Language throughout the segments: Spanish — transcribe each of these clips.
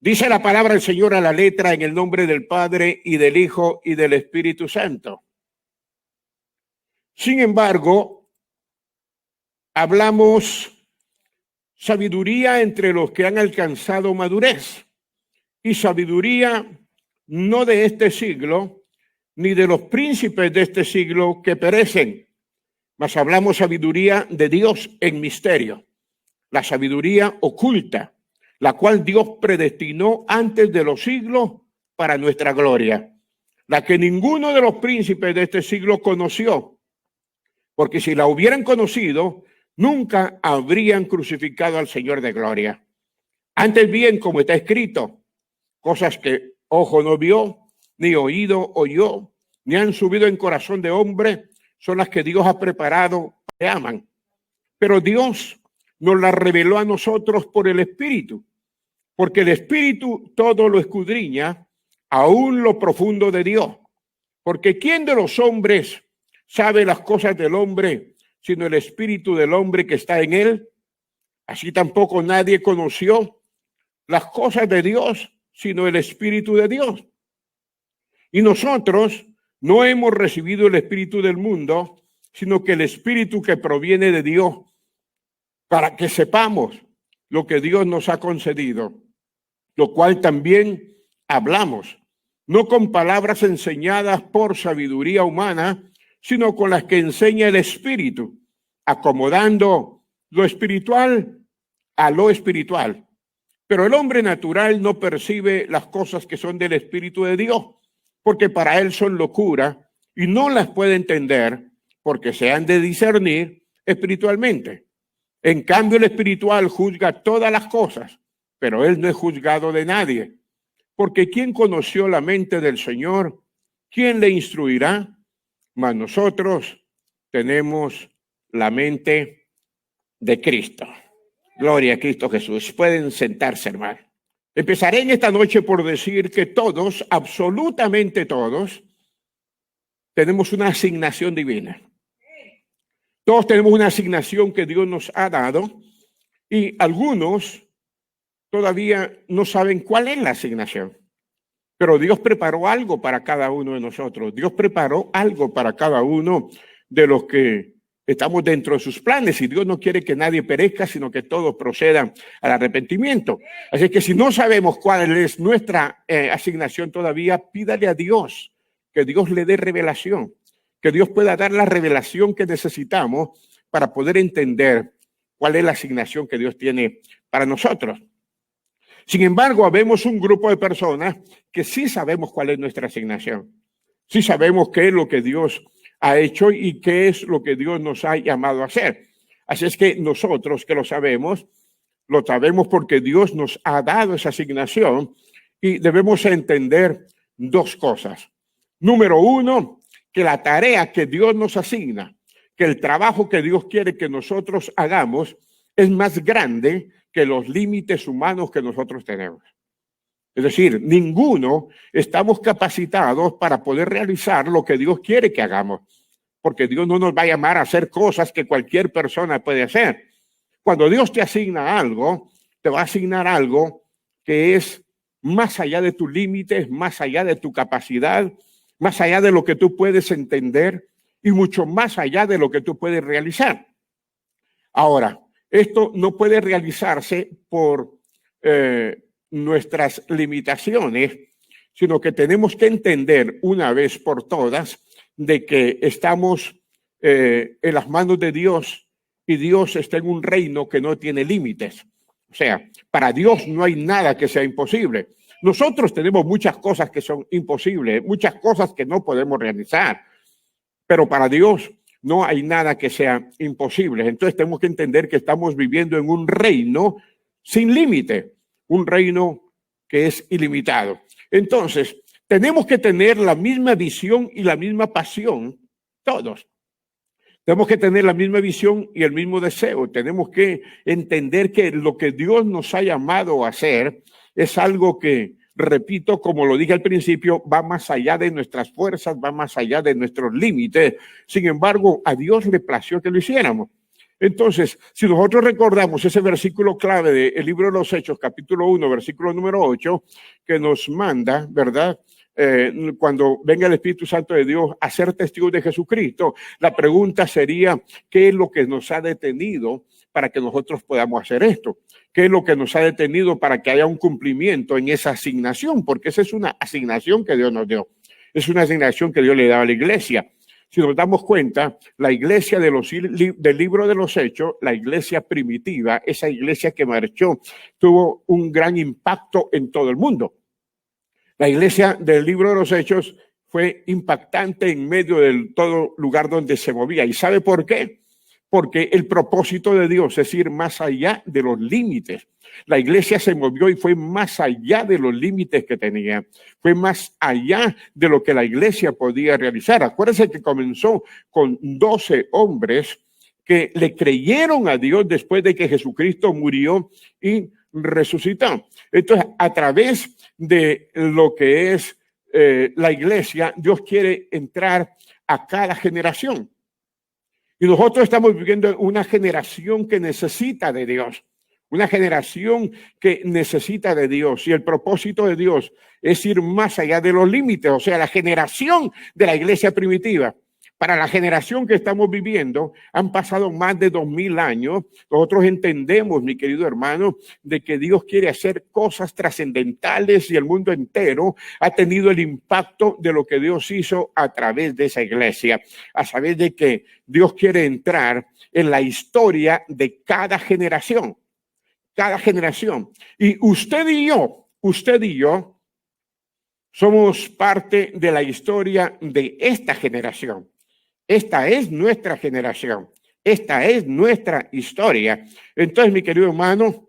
Dice la palabra del Señor a la letra en el nombre del Padre y del Hijo y del Espíritu Santo. Sin embargo, hablamos sabiduría entre los que han alcanzado madurez y sabiduría no de este siglo ni de los príncipes de este siglo que perecen, mas hablamos sabiduría de Dios en misterio, la sabiduría oculta, la cual Dios predestinó antes de los siglos para nuestra gloria, la que ninguno de los príncipes de este siglo conoció, porque si la hubieran conocido, nunca habrían crucificado al Señor de gloria. Antes bien, como está escrito, cosas que ojo no vio, ni oído oyó, ni han subido en corazón de hombre, son las que Dios ha preparado que aman. Pero Dios nos las reveló a nosotros por el Espíritu, porque el Espíritu todo lo escudriña, aún lo profundo de Dios. Porque ¿quién de los hombres sabe las cosas del hombre, sino el Espíritu del hombre que está en él? Así tampoco nadie conoció las cosas de Dios, sino el Espíritu de Dios. Y nosotros no hemos recibido el espíritu del mundo, sino que el Espíritu que proviene de Dios, para que sepamos lo que Dios nos ha concedido, lo cual también hablamos, no con palabras enseñadas por sabiduría humana, sino con las que enseña el Espíritu, acomodando lo espiritual a lo espiritual. Pero el hombre natural no percibe las cosas que son del Espíritu de Dios, porque para él son locura y no las puede entender porque se han de discernir espiritualmente. En cambio, el espiritual juzga todas las cosas, pero él no es juzgado de nadie. Porque ¿quién conoció la mente del Señor? ¿Quién le instruirá? Mas nosotros tenemos la mente de Cristo. Gloria a Cristo Jesús. Pueden sentarse, hermano. Empezaré en esta noche por decir que todos, absolutamente todos, tenemos una asignación divina. Todos tenemos una asignación que Dios nos ha dado y algunos todavía no saben cuál es la asignación. Pero Dios preparó algo para cada uno de nosotros. Dios preparó algo para cada uno de los que estamos dentro de sus planes y Dios no quiere que nadie perezca, sino que todos procedan al arrepentimiento. Así que si no sabemos cuál es nuestra asignación todavía, pídale a Dios que Dios le dé revelación, que Dios pueda dar la revelación que necesitamos para poder entender cuál es la asignación que Dios tiene para nosotros. Sin embargo, habemos un grupo de personas que sí sabemos cuál es nuestra asignación. Sí sabemos qué es lo que Dios ha hecho y qué es lo que Dios nos ha llamado a hacer. Así es que nosotros que lo sabemos porque Dios nos ha dado esa asignación y debemos entender dos cosas. Número uno, que la tarea que Dios nos asigna, que el trabajo que Dios quiere que nosotros hagamos es más grande que los límites humanos que nosotros tenemos. Es decir, ninguno estamos capacitados para poder realizar lo que Dios quiere que hagamos, porque Dios no nos va a llamar a hacer cosas que cualquier persona puede hacer. Cuando Dios te asigna algo, te va a asignar algo que es más allá de tus límites, más allá de tu capacidad, más allá de lo que tú puedes entender y mucho más allá de lo que tú puedes realizar. Ahora, esto no puede realizarse por nuestras limitaciones, sino que tenemos que entender una vez por todas de que estamos en las manos de Dios y Dios está en un reino que no tiene límites. O sea, para Dios no hay nada que sea imposible. Nosotros tenemos muchas cosas que son imposibles, muchas cosas que no podemos realizar, pero para Dios no hay nada que sea imposible. Entonces tenemos que entender que estamos viviendo en un reino sin límite, un reino que es ilimitado. Entonces, tenemos que tener la misma visión y la misma pasión, todos. Tenemos que tener la misma visión y el mismo deseo. Tenemos que entender que lo que Dios nos ha llamado a hacer es algo que, repito, como lo dije al principio, va más allá de nuestras fuerzas, va más allá de nuestros límites. Sin embargo, a Dios le plació que lo hiciéramos. Entonces, si nosotros recordamos ese versículo clave del libro de los Hechos, capítulo 1, versículo número 8, que nos manda, ¿verdad? Cuando venga el Espíritu Santo de Dios a ser testigos de Jesucristo, la pregunta sería, ¿qué es lo que nos ha detenido para que nosotros podamos hacer esto? ¿Qué es lo que nos ha detenido para que haya un cumplimiento en esa asignación? Porque esa es una asignación que Dios nos dio. Es una asignación que Dios le da a la iglesia. Si nos damos cuenta, la iglesia del libro de los Hechos, la iglesia primitiva, esa iglesia que marchó, tuvo un gran impacto en todo el mundo. La iglesia del libro de los Hechos fue impactante en medio de todo lugar donde se movía. ¿Y sabe por qué? Porque el propósito de Dios es ir más allá de los límites. La iglesia se movió y fue más allá de los límites que tenía. Fue más allá de lo que la iglesia podía realizar. Acuérdense que comenzó con 12 hombres que le creyeron a Dios después de que Jesucristo murió y resucitó. Entonces, a través de lo que es la iglesia, Dios quiere entrar a cada generación. Y nosotros estamos viviendo una generación que necesita de Dios, una generación que necesita de Dios. Y el propósito de Dios es ir más allá de los límites, o sea, la generación de la iglesia primitiva. Para la generación que estamos viviendo, han pasado más de 2000 años. Nosotros entendemos, mi querido hermano, de que Dios quiere hacer cosas trascendentales y el mundo entero ha tenido el impacto de lo que Dios hizo a través de esa iglesia. A saber de que Dios quiere entrar en la historia de cada generación. Cada generación. Y usted y yo, somos parte de la historia de esta generación. Esta es nuestra generación. Esta es nuestra historia. Entonces, mi querido hermano,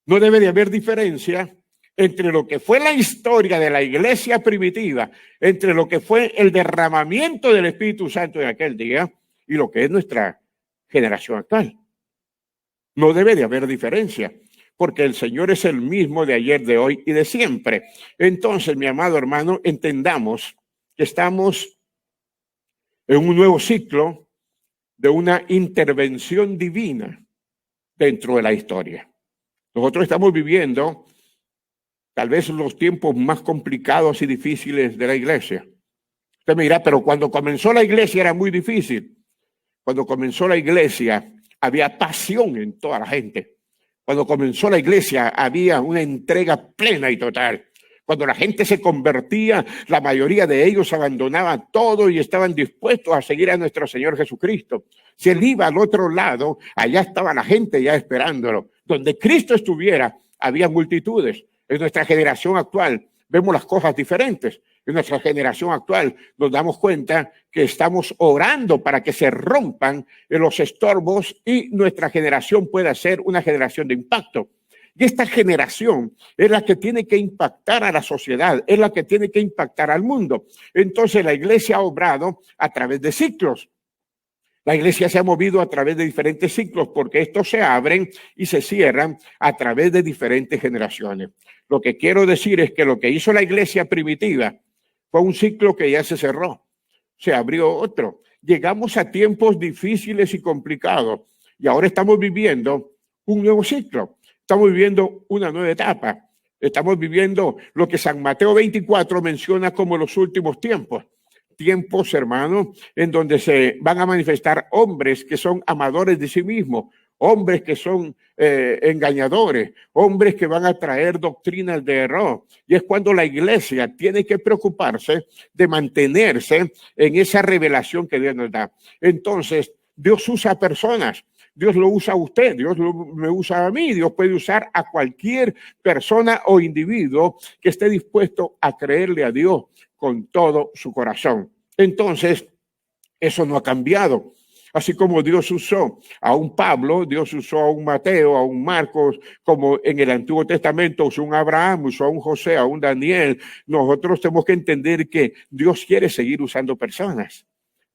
no debe de haber diferencia entre lo que fue la historia de la iglesia primitiva, entre lo que fue el derramamiento del Espíritu Santo en aquel día y lo que es nuestra generación actual. No debe de haber diferencia, porque el Señor es el mismo de ayer, de hoy y de siempre. Entonces, mi amado hermano, entendamos que estamos en un nuevo ciclo de una intervención divina dentro de la historia. Nosotros estamos viviendo tal vez los tiempos más complicados y difíciles de la iglesia. Usted me dirá, pero cuando comenzó la iglesia era muy difícil. Cuando comenzó la iglesia había pasión en toda la gente. Cuando comenzó la iglesia había una entrega plena y total. Cuando la gente se convertía, la mayoría de ellos abandonaban todo y estaban dispuestos a seguir a nuestro Señor Jesucristo. Si Él iba al otro lado, allá estaba la gente ya esperándolo. Donde Cristo estuviera, había multitudes. En nuestra generación actual vemos las cosas diferentes. En nuestra generación actual nos damos cuenta que estamos orando para que se rompan los estorbos y nuestra generación pueda ser una generación de impacto. Y esta generación es la que tiene que impactar a la sociedad, es la que tiene que impactar al mundo. Entonces la iglesia ha obrado a través de ciclos. La iglesia se ha movido a través de diferentes ciclos porque estos se abren y se cierran a través de diferentes generaciones. Lo que quiero decir es que lo que hizo la iglesia primitiva fue un ciclo que ya se cerró. Se abrió otro. Llegamos a tiempos difíciles y complicados y ahora estamos viviendo un nuevo ciclo. Estamos viviendo una nueva etapa. Estamos viviendo lo que San Mateo 24 menciona como los últimos tiempos. Tiempos, hermano, en donde se van a manifestar hombres que son amadores de sí mismos, hombres que son engañadores, hombres que van a traer doctrinas de error. Y es cuando la iglesia tiene que preocuparse de mantenerse en esa revelación que Dios nos da. Entonces, Dios usa personas. Dios lo usa a usted, Dios me usa a mí, Dios puede usar a cualquier persona o individuo que esté dispuesto a creerle a Dios con todo su corazón. Entonces, eso no ha cambiado. Así como Dios usó a un Pablo, Dios usó a un Mateo, a un Marcos, como en el Antiguo Testamento usó a un Abraham, usó a un José, a un Daniel. Nosotros tenemos que entender que Dios quiere seguir usando personas.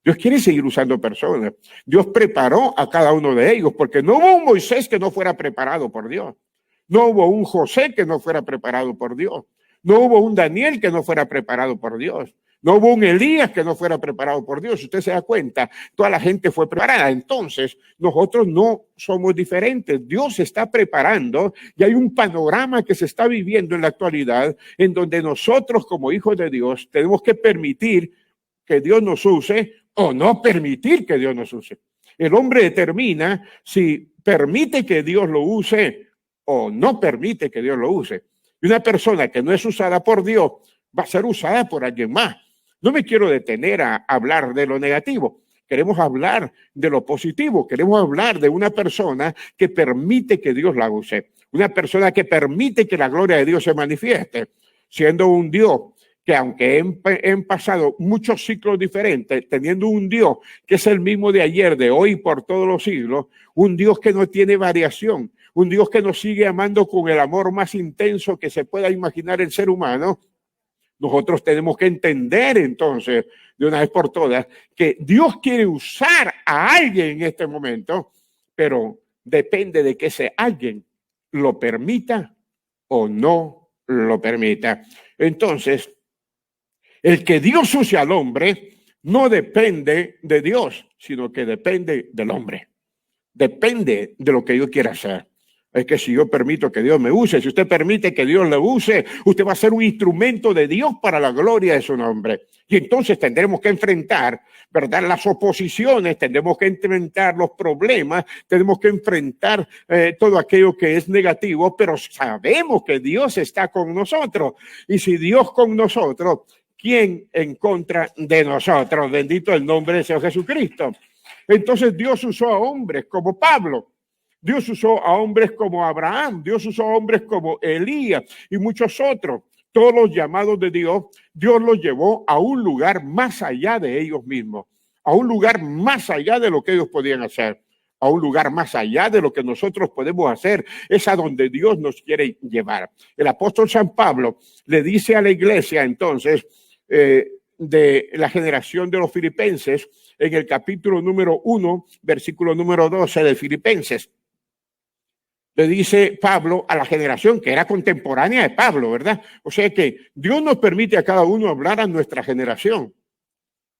Dios quiere seguir usando personas. Dios preparó a cada uno de ellos, porque no hubo un Moisés que no fuera preparado por Dios. No hubo un José que no fuera preparado por Dios. No hubo un Daniel que no fuera preparado por Dios. No hubo un Elías que no fuera preparado por Dios. Si usted se da cuenta, toda la gente fue preparada. Entonces, nosotros no somos diferentes. Dios se está preparando y hay un panorama que se está viviendo en la actualidad en donde nosotros como hijos de Dios tenemos que permitir que Dios nos use o no permitir que Dios nos use. El hombre determina si permite que Dios lo use o no permite que Dios lo use. Y una persona que no es usada por Dios va a ser usada por alguien más. No me quiero detener a hablar de lo negativo. Queremos hablar de lo positivo. Queremos hablar de una persona que permite que Dios la use. Una persona que permite que la gloria de Dios se manifieste. Siendo un Dios que aunque han pasado muchos ciclos diferentes, teniendo un Dios que es el mismo de ayer, de hoy, por todos los siglos, un Dios que no tiene variación, un Dios que nos sigue amando con el amor más intenso que se pueda imaginar el ser humano. Nosotros tenemos que entender entonces, de una vez por todas, que Dios quiere usar a alguien en este momento, pero depende de que ese alguien lo permita o no lo permita. Entonces, el que Dios use al hombre no depende de Dios, sino que depende del hombre. Depende de lo que yo quiera hacer. Es que si yo permito que Dios me use, si usted permite que Dios le use, usted va a ser un instrumento de Dios para la gloria de su nombre. Y entonces tendremos que enfrentar, ¿verdad?, las oposiciones, tendremos que enfrentar los problemas, tenemos que enfrentar todo aquello que es negativo, pero sabemos que Dios está con nosotros. Y si Dios con nosotros, ¿quién en contra de nosotros? Bendito el nombre de Señor Jesucristo. Entonces Dios usó a hombres como Pablo. Dios usó a hombres como Abraham, Dios usó a hombres como Elías y muchos otros. Todos los llamados de Dios, Dios los llevó a un lugar más allá de ellos mismos, a un lugar más allá de lo que ellos podían hacer, a un lugar más allá de lo que nosotros podemos hacer. Es a donde Dios nos quiere llevar. El apóstol San Pablo le dice a la iglesia entonces de la generación de los filipenses en el capítulo número 1, versículo número 12 de Filipenses. Le dice Pablo a la generación que era contemporánea de Pablo, ¿verdad? O sea que Dios nos permite a cada uno hablar a nuestra generación.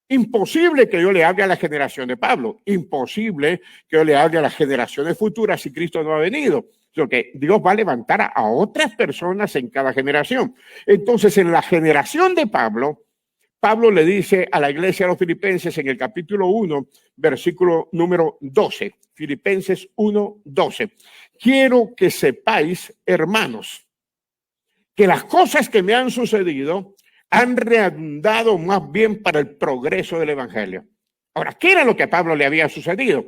Imposible que yo le hable a la generación de Pablo. Imposible que yo le hable a las generaciones futuras si Cristo no ha venido. Porque Dios va a levantar a otras personas en cada generación. Entonces, en la generación de Pablo, Pablo le dice a la iglesia de los filipenses en el capítulo 1, versículo número 12. Filipenses 1, 12. Quiero que sepáis, hermanos, que las cosas que me han sucedido han redundado más bien para el progreso del evangelio. Ahora, ¿qué era lo que a Pablo le había sucedido?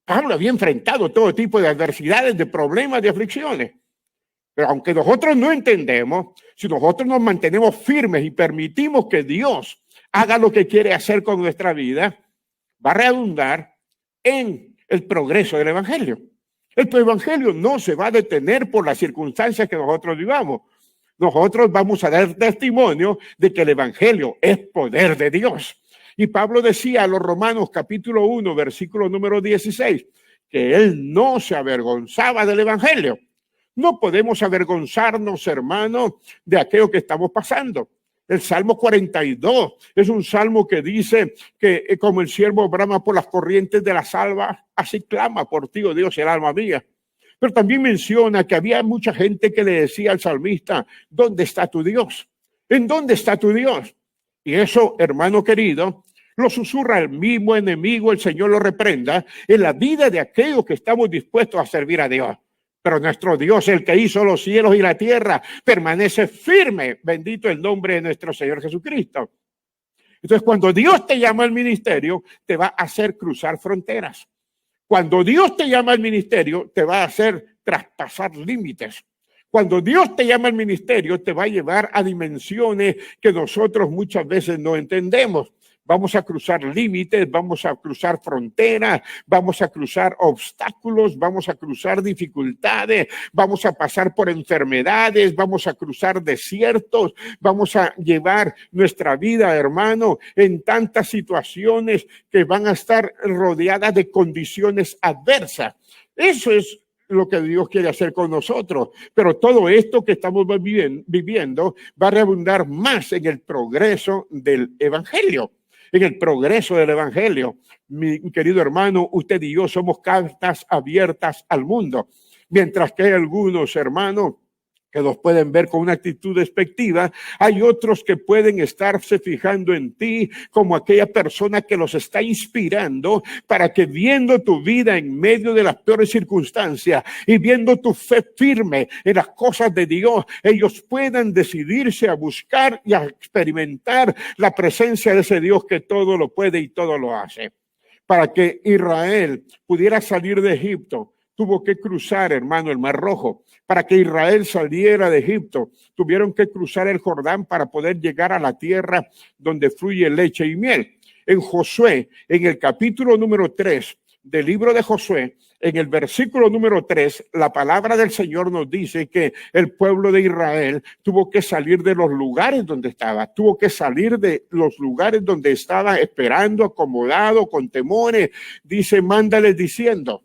Pablo había enfrentado todo tipo de adversidades, de problemas, de aflicciones. Pero aunque nosotros no entendemos, si nosotros nos mantenemos firmes y permitimos que Dios haga lo que quiere hacer con nuestra vida, va a redundar en el progreso del evangelio. El evangelio no se va a detener por las circunstancias que nosotros vivamos. Nosotros vamos a dar testimonio de que el evangelio es poder de Dios. Y Pablo decía a los Romanos capítulo 1, versículo número 16, que él no se avergonzaba del evangelio. No podemos avergonzarnos, hermano, de aquello que estamos pasando. El Salmo 42 es un salmo que dice que como el siervo brama por las corrientes de las aguas, así clama por ti, oh Dios, el alma mía. Pero también menciona que había mucha gente que le decía al salmista, ¿dónde está tu Dios? ¿En dónde está tu Dios? Y eso, hermano querido, lo susurra el mismo enemigo, el Señor lo reprenda, en la vida de aquellos que estamos dispuestos a servir a Dios. Pero nuestro Dios, el que hizo los cielos y la tierra, permanece firme. Bendito el nombre de nuestro Señor Jesucristo. Entonces, cuando Dios te llama al ministerio, te va a hacer cruzar fronteras. Cuando Dios te llama al ministerio, te va a hacer traspasar límites. Cuando Dios te llama al ministerio, te va a llevar a dimensiones que nosotros muchas veces no entendemos. Vamos a cruzar límites, vamos a cruzar fronteras, vamos a cruzar obstáculos, vamos a cruzar dificultades, vamos a pasar por enfermedades, vamos a cruzar desiertos, vamos a llevar nuestra vida, hermano, en tantas situaciones que van a estar rodeadas de condiciones adversas. Eso es lo que Dios quiere hacer con nosotros. Pero todo esto que estamos viviendo va a redundar más en el progreso del evangelio. En el progreso del evangelio. Mi querido hermano, usted y yo somos cartas abiertas al mundo. Mientras que hay algunos hermanos que los pueden ver con una actitud despectiva, hay otros que pueden estarse fijando en ti como aquella persona que los está inspirando para que, viendo tu vida en medio de las peores circunstancias y viendo tu fe firme en las cosas de Dios, ellos puedan decidirse a buscar y a experimentar la presencia de ese Dios que todo lo puede y todo lo hace. Para que Israel pudiera salir de Egipto, tuvo que cruzar, hermano, el Mar Rojo. Para que Israel saliera de Egipto, tuvieron que cruzar el Jordán para poder llegar a la tierra donde fluye leche y miel. En Josué, en el capítulo número 3 del libro de Josué, en el versículo número 3, la palabra del Señor nos dice que el pueblo de Israel tuvo que salir de los lugares donde estaba, tuvo que salir de los lugares donde estaba esperando, acomodado, con temores. Dice, mándales diciendo,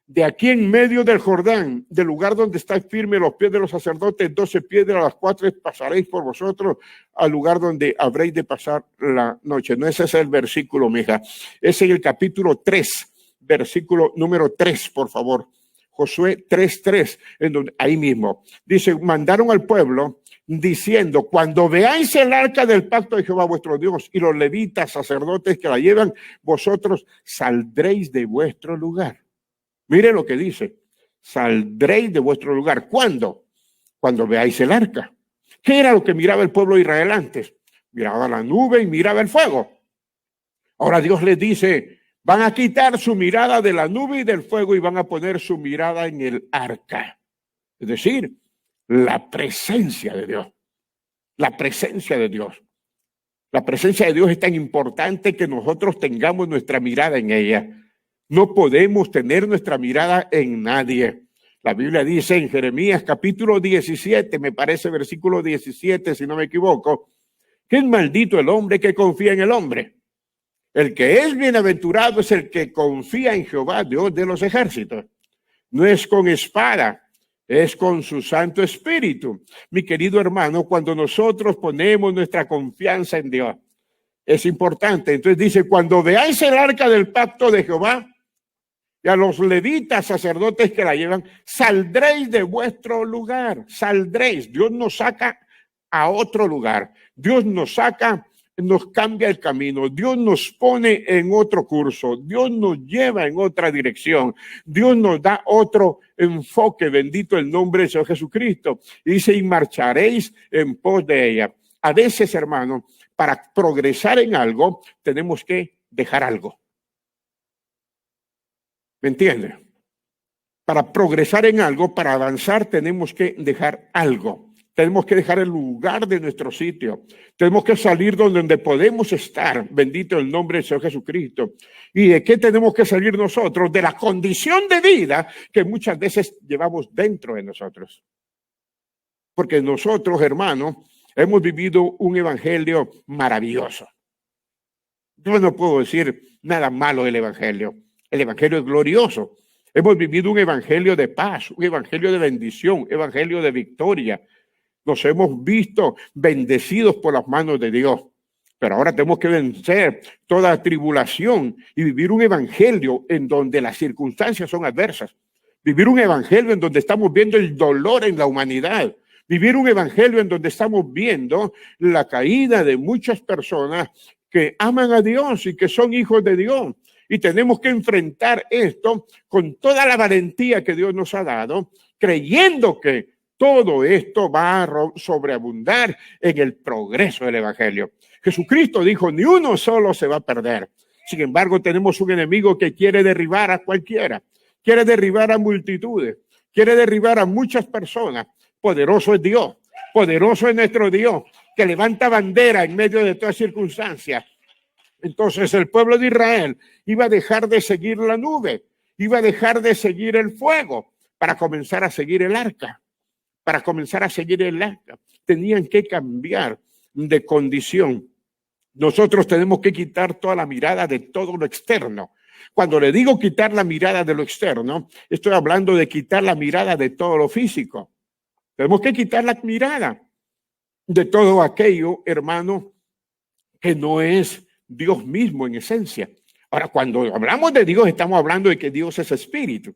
de aquí en medio del Jordán, del lugar donde estáis firmes los pies de los sacerdotes, 12 piedras a las 4 pasaréis por vosotros al lugar donde habréis de pasar la noche. No, ese es el versículo, mija. Es en el capítulo 3, versículo número 3, por favor. Josué 3:3, en donde, ahí mismo. Dice, mandaron al pueblo diciendo, cuando veáis el arca del pacto de Jehová vuestro Dios y los levitas, sacerdotes que la llevan, vosotros saldréis de vuestro lugar. Mire lo que dice, saldréis de vuestro lugar. ¿Cuándo? Cuando veáis el arca. ¿Qué era lo que miraba el pueblo de Israel antes? Miraba la nube y miraba el fuego. Ahora Dios les dice, van a quitar su mirada de la nube y del fuego y van a poner su mirada en el arca. Es decir, la presencia de Dios. La presencia de Dios. La presencia de Dios es tan importante que nosotros tengamos nuestra mirada en ella. No podemos tener nuestra mirada en nadie. La Biblia dice en Jeremías capítulo 17, me parece versículo 17, si no me equivoco, que es maldito el hombre que confía en el hombre. El que es bienaventurado es el que confía en Jehová, Dios de los ejércitos. No es con espada, es con su Santo Espíritu. Mi querido hermano, cuando nosotros ponemos nuestra confianza en Dios, es importante. Entonces dice, cuando veáis el arca del pacto de Jehová, y a los levitas, sacerdotes que la llevan, saldréis de vuestro lugar, saldréis. Dios nos saca a otro lugar. Dios nos saca, nos cambia el camino. Dios nos pone en otro curso. Dios nos lleva en otra dirección. Dios nos da otro enfoque. Bendito el nombre de Señor Jesucristo. Y dice, y marcharéis en pos de ella. A veces, hermano, para progresar en algo, tenemos que dejar algo. ¿Me entiende? Para progresar en algo, para avanzar, tenemos que dejar algo. Tenemos que dejar el lugar de nuestro sitio. Tenemos que salir donde podemos estar. Bendito el nombre del Señor Jesucristo. ¿Y de qué tenemos que salir nosotros? De la condición de vida que muchas veces llevamos dentro de nosotros. Porque nosotros, hermanos, hemos vivido un evangelio maravilloso. Yo no puedo decir nada malo del evangelio. El evangelio es glorioso. Hemos vivido un evangelio de paz, un evangelio de bendición, un evangelio de victoria. Nos hemos visto bendecidos por las manos de Dios. Pero ahora tenemos que vencer toda tribulación y vivir un evangelio en donde las circunstancias son adversas. Vivir un evangelio en donde estamos viendo el dolor en la humanidad. Vivir un evangelio en donde estamos viendo la caída de muchas personas que aman a Dios y que son hijos de Dios. Y tenemos que enfrentar esto con toda la valentía que Dios nos ha dado, creyendo que todo esto va a sobreabundar en el progreso del evangelio. Jesucristo dijo, ni uno solo se va a perder. Sin embargo, tenemos un enemigo que quiere derribar a cualquiera, quiere derribar a multitudes, quiere derribar a muchas personas. Poderoso es Dios, poderoso es nuestro Dios, que levanta bandera en medio de todas circunstancias. Entonces el pueblo de Israel iba a dejar de seguir la nube, iba a dejar de seguir el fuego para comenzar a seguir el arca. Para comenzar a seguir el arca, tenían que cambiar de condición. Nosotros tenemos que quitar toda la mirada de todo lo externo Cuando le digo quitar la mirada de lo externo, estoy hablando de quitar la mirada de todo lo físico. Tenemos que quitar la mirada de todo aquello, hermano, que no es Dios mismo en esencia. Ahora, cuando hablamos de Dios, estamos hablando de que Dios es espíritu.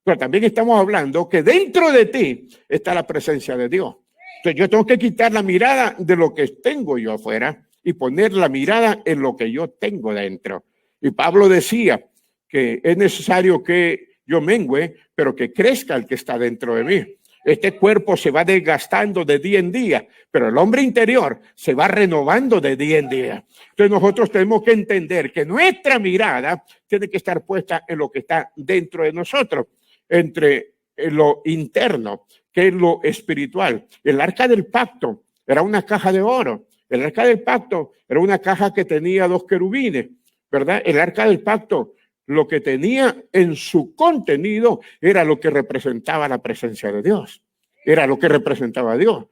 Pero también estamos hablando que dentro de ti está la presencia de Dios. Entonces yo tengo que quitar la mirada de lo que tengo yo afuera y poner la mirada en lo que yo tengo dentro. Y Pablo decía que es necesario que yo mengüe, pero que crezca el que está dentro de mí. Este cuerpo se va desgastando de día en día, pero el hombre interior se va renovando de día en día. Entonces nosotros tenemos que entender que nuestra mirada tiene que estar puesta en lo que está dentro de nosotros, entre lo interno, que es lo espiritual. El arca del pacto era una caja de oro. El arca del pacto era una caja que tenía 2 querubines, ¿verdad? El arca del pacto, lo que tenía en su contenido era lo que representaba la presencia de Dios. Era lo que representaba a Dios.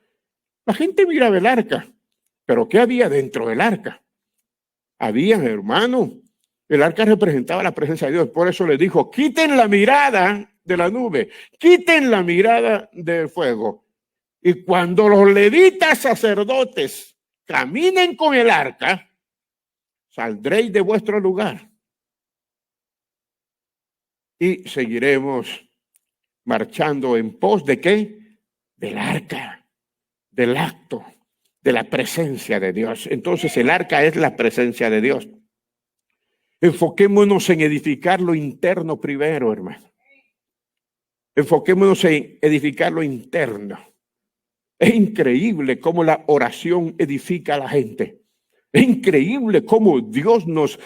La gente miraba el arca, pero ¿qué había dentro del arca? Había, hermano, el arca representaba la presencia de Dios. Por eso le dijo, quiten la mirada de la nube, quiten la mirada del fuego. Y cuando los levitas sacerdotes caminen con el arca, saldréis de vuestro lugar y seguiremos marchando en pos de ¿qué? Del arca, del acto, de la presencia de Dios. Entonces el arca es la presencia de Dios. Enfoquémonos en edificar lo interno primero, hermano. Enfoquémonos en edificar lo interno. Es increíble cómo la oración edifica a la gente. Es increíble cómo Dios nos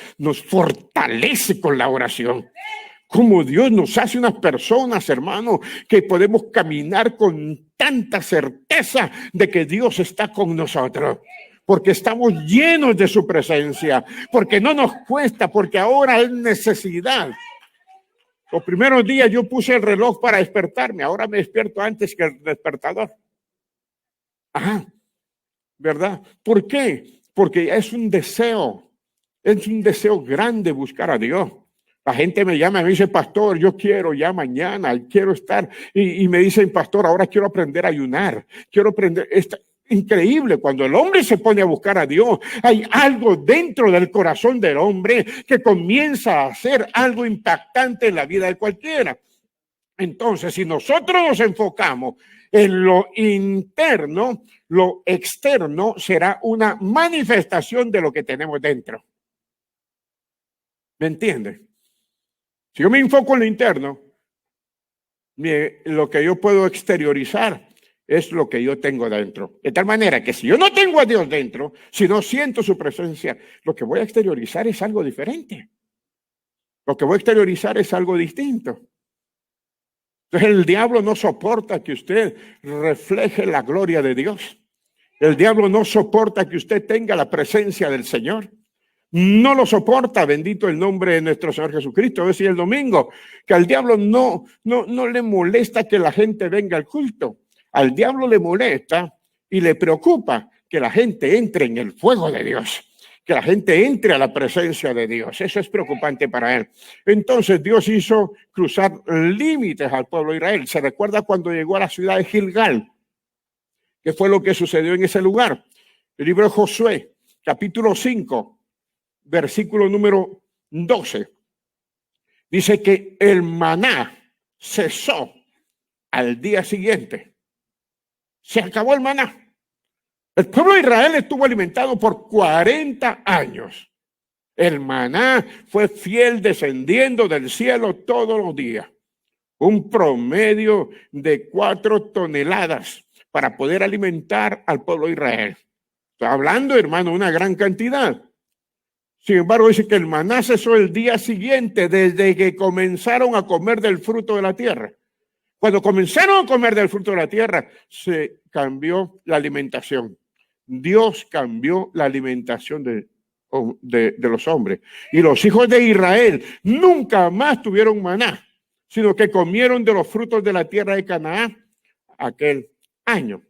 fortalece con la oración. Cómo Dios nos hace unas personas, hermano, que podemos caminar con tanta certeza de que Dios está con nosotros. Porque estamos llenos de su presencia. Porque no nos cuesta, porque ahora es necesidad. Los primeros días yo puse el reloj para despertarme. Ahora me despierto antes que el despertador. Ajá, ¿verdad? ¿Por qué? Porque es un deseo grande buscar a Dios. La gente me llama y me dice, pastor, yo quiero ya mañana, quiero estar. Y me dicen, pastor, ahora quiero aprender a ayunar. Quiero aprender. Es increíble cuando el hombre se pone a buscar a Dios. Hay algo dentro del corazón del hombre que comienza a hacer algo impactante en la vida de cualquiera. Entonces, si nosotros nos enfocamos en lo interno, lo externo será una manifestación de lo que tenemos dentro. ¿Me entiendes? Si yo me enfoco en lo interno, lo que yo puedo exteriorizar es lo que yo tengo dentro. De tal manera que si yo no tengo a Dios dentro, si no siento su presencia, lo que voy a exteriorizar es algo diferente. Lo que voy a exteriorizar es algo distinto. Entonces el diablo no soporta que usted refleje la gloria de Dios. El diablo no soporta que usted tenga la presencia del Señor. No lo soporta, bendito el nombre de nuestro Señor Jesucristo. Decía el domingo que al diablo no le molesta que la gente venga al culto. Al diablo le molesta y le preocupa que la gente entre en el fuego de Dios, que la gente entre a la presencia de Dios. Eso es preocupante para él. Entonces Dios hizo cruzar límites al pueblo de Israel. ¿Se recuerda cuando llegó a la ciudad de Gilgal? ¿Qué fue lo que sucedió en ese lugar? El libro de Josué, capítulo 5. Versículo número 12, dice que el maná cesó al día siguiente. Se acabó el maná. El pueblo de Israel estuvo alimentado por 40 años. El maná fue fiel descendiendo del cielo todos los días. Un promedio de 4 toneladas para poder alimentar al pueblo de Israel. Está hablando, hermano, una gran cantidad. Sin embargo, dice que el maná cesó el día siguiente desde que comenzaron a comer del fruto de la tierra. Cuando comenzaron a comer del fruto de la tierra, se cambió la alimentación. Dios cambió la alimentación de los hombres. Y los hijos de Israel nunca más tuvieron maná, sino que comieron de los frutos de la tierra de Canaán aquel año.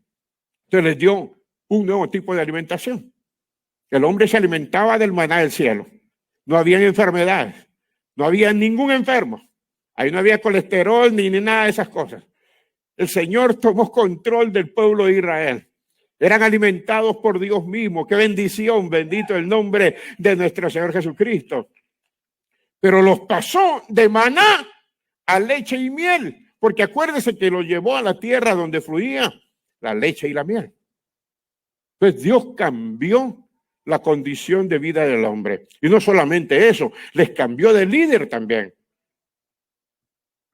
Se les dio un nuevo tipo de alimentación. El hombre se alimentaba del maná del cielo. No había enfermedades. No había ningún enfermo. Ahí no había colesterol ni nada de esas cosas. El Señor tomó control del pueblo de Israel. Eran alimentados por Dios mismo. ¡Qué bendición! Bendito el nombre de nuestro Señor Jesucristo. Pero los pasó de maná a leche y miel, porque acuérdese que lo llevó a la tierra donde fluía la leche y la miel. Entonces Dios cambió la condición de vida del hombre. Y no solamente eso, les cambió de líder también.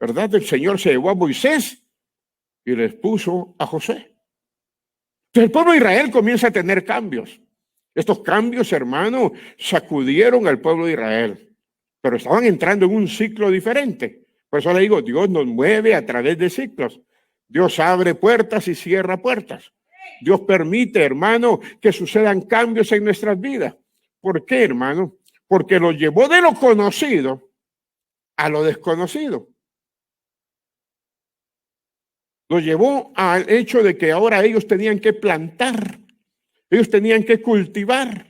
¿Verdad? El Señor se llevó a Moisés y les puso a Josué. Entonces el pueblo de Israel comienza a tener cambios. Estos cambios, hermano, sacudieron al pueblo de Israel, pero estaban entrando en un ciclo diferente. Por eso le digo, Dios nos mueve a través de ciclos. Dios abre puertas y cierra puertas. Dios permite, hermano, que sucedan cambios en nuestras vidas. ¿Por qué, hermano? Porque los llevó de lo conocido a lo desconocido. Los llevó al hecho de que ahora ellos tenían que plantar, ellos tenían que cultivar.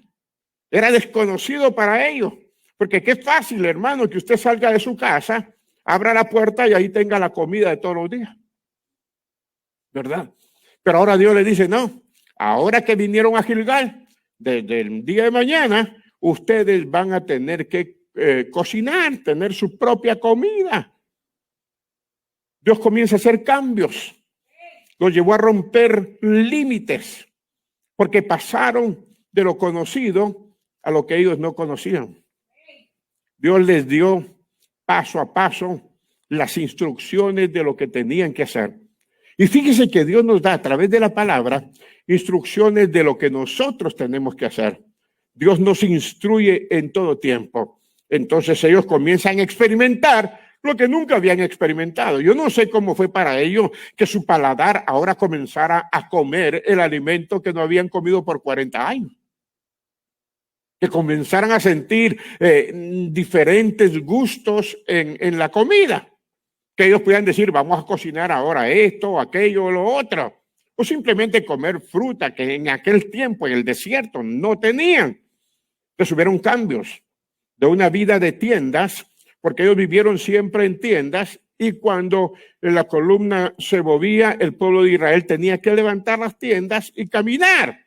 Era desconocido para ellos, porque qué fácil, hermano, que usted salga de su casa, abra la puerta y ahí tenga la comida de todos los días, ¿verdad? Pero ahora Dios le dice, no, ahora que vinieron a Gilgal, desde el día de mañana, ustedes van a tener que cocinar, tener su propia comida. Dios comienza a hacer cambios. Los llevó a romper límites, porque pasaron de lo conocido a lo que ellos no conocían. Dios les dio paso a paso las instrucciones de lo que tenían que hacer. Y fíjese que Dios nos da a través de la palabra instrucciones de lo que nosotros tenemos que hacer. Dios nos instruye en todo tiempo. Entonces ellos comienzan a experimentar lo que nunca habían experimentado. Yo no sé cómo fue para ellos que su paladar ahora comenzara a comer el alimento que no habían comido por 40 años. Que comenzaran a sentir diferentes gustos en la comida. Que ellos pudieran decir, vamos a cocinar ahora esto, aquello o lo otro. O simplemente comer fruta que en aquel tiempo en el desierto no tenían. Entonces hubieron cambios de una vida de tiendas, porque ellos vivieron siempre en tiendas, y cuando la columna se movía, el pueblo de Israel tenía que levantar las tiendas y caminar.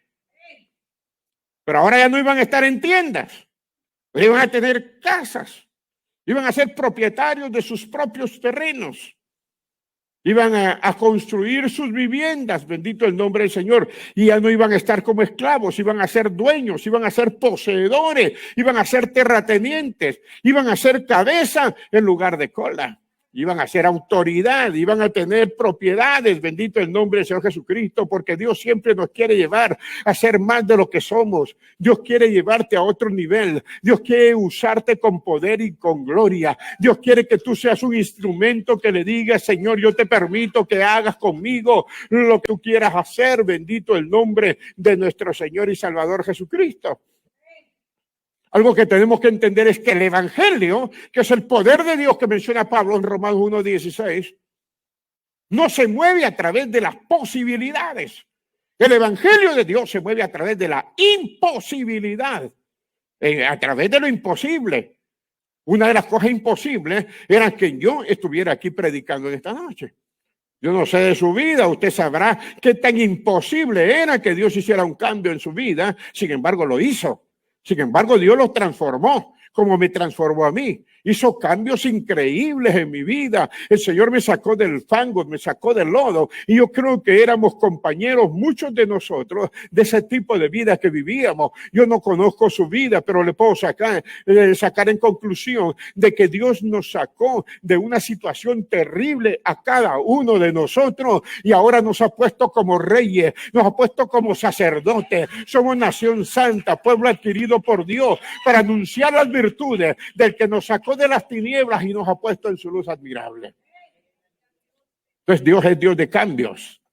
Pero ahora ya no iban a estar en tiendas, iban a tener casas, iban a ser propietarios de sus propios terrenos, iban a construir sus viviendas, bendito el nombre del Señor, y ya no iban a estar como esclavos, iban a ser dueños, iban a ser poseedores, iban a ser terratenientes, iban a ser cabeza en lugar de cola. Iban a ser autoridad, iban a tener propiedades, bendito el nombre del Señor Jesucristo, porque Dios siempre nos quiere llevar a ser más de lo que somos. Dios quiere llevarte a otro nivel. Dios quiere usarte con poder y con gloria. Dios quiere que tú seas un instrumento que le diga, Señor, yo te permito que hagas conmigo lo que tú quieras hacer, bendito el nombre de nuestro Señor y Salvador Jesucristo. Algo que tenemos que entender es que el evangelio, que es el poder de Dios que menciona Pablo en Romanos 1:16, no se mueve a través de las posibilidades. El evangelio de Dios se mueve a través de la imposibilidad, a través de lo imposible. Una de las cosas imposibles era que yo estuviera aquí predicando en esta noche. Yo no sé de su vida, usted sabrá qué tan imposible era que Dios hiciera un cambio en su vida, sin embargo lo hizo. Sin embargo, Dios los transformó como me transformó a mí. Hizo cambios increíbles en mi vida. El Señor me sacó del fango, me sacó del lodo. Y yo creo que éramos compañeros, muchos de nosotros, de ese tipo de vida que vivíamos. Yo no conozco su vida, pero le puedo sacar en conclusión de que Dios nos sacó de una situación terrible a cada uno de nosotros. Y ahora nos ha puesto como reyes, nos ha puesto como sacerdotes. Somos nación santa, pueblo adquirido por Dios, para anunciar las virtudes del que nos sacó de las tinieblas y nos ha puesto en su luz admirable. Entonces Dios es Dios de cambios.